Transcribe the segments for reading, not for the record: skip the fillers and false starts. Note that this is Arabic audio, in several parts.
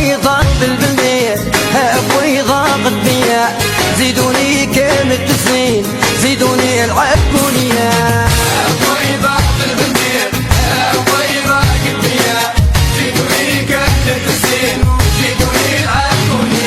ابوي ضرب البنية ابوي ضاقت بيا زيدوني كامل تسنين زيدوني العبوني ابوي ضرب البنية ابوي ضاقت بيا زيدوني كامل تسنين زيدوني العبوني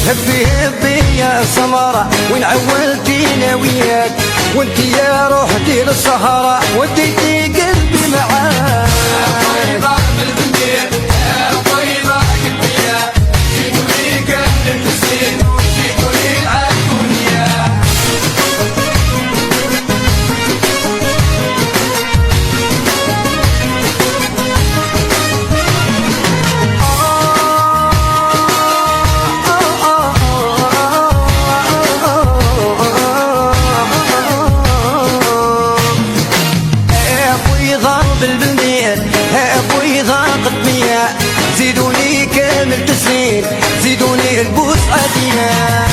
هبي هبي يا سمرة وين عولتينا وياك وانت يا روحتي للصحراء وديتي قلبي معاك ابوي ضرب البنية ابوي ضاقت بيا زيدوني كامل تسنين زيدوني العبوني زيدوني كامل تسنين زيدوني البوس عدينا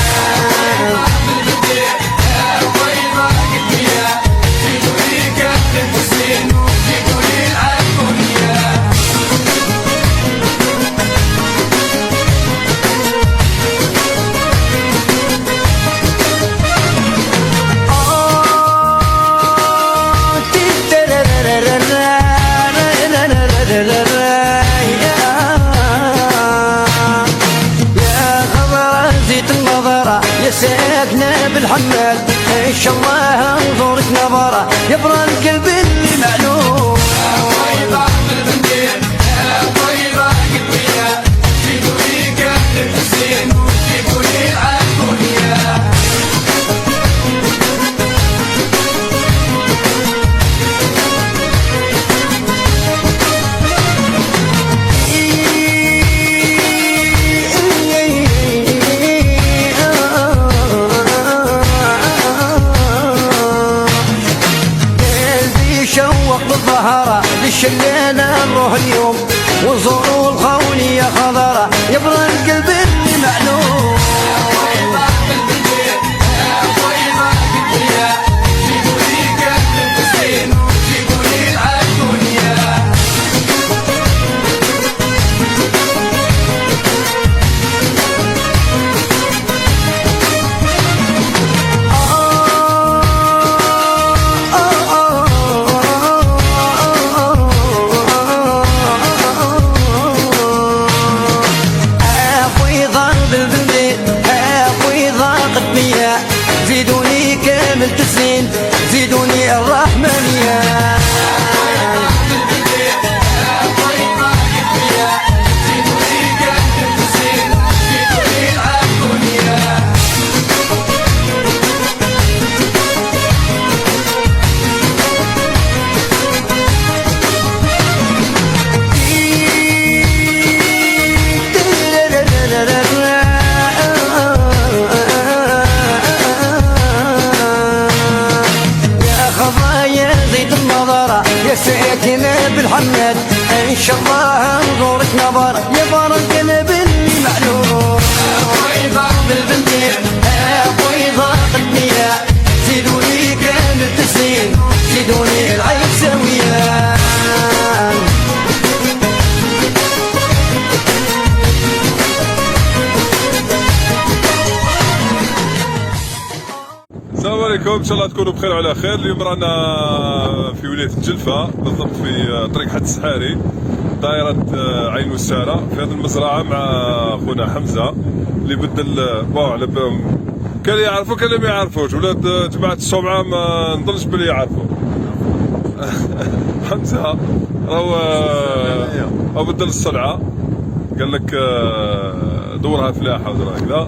ساكنة بالحمال ان شاء الله انظرك نظرة يبرى القلب اللي معلوم ابوي ضرب البنية ابوي ضاقت بيا زيدوني كامل تسنين زيدوني العبوني للشلانة نروح اليوم ونزوروا الخوني يا خضرة يبرى القلب اللي معلوم ابوي ضرب البنية ابوي ضاقت بيا زيدوني كامل تسنين زيدوني العبوني زيدوني كامل تسنين زيدوني الرحمنية ساكنة بالحماد ان شاء الله انظرك نظر يا بار القلب اللي معلوم ابوي ضرب البنية ابوي ضاقت بيا زيدوني كامل تسنين زيدوني العين سويان السلام عليكم، ان شاء الله تكونوا بخير وعلى خير. اليوم رانا في ولايه الجلفه، بالضبط في طريق حد السحاري، دائره عين وساره، في هذه المزرعه مع خونا حمزه اللي بدل بون على كان يعرفوا كان ما يعرفوش. ولاد جماعه الصومعه ما نظنش بلي يعرفوا. حمزه راهو بدل الصنعه، قال لك دورها فلاحه ودرا هكذا،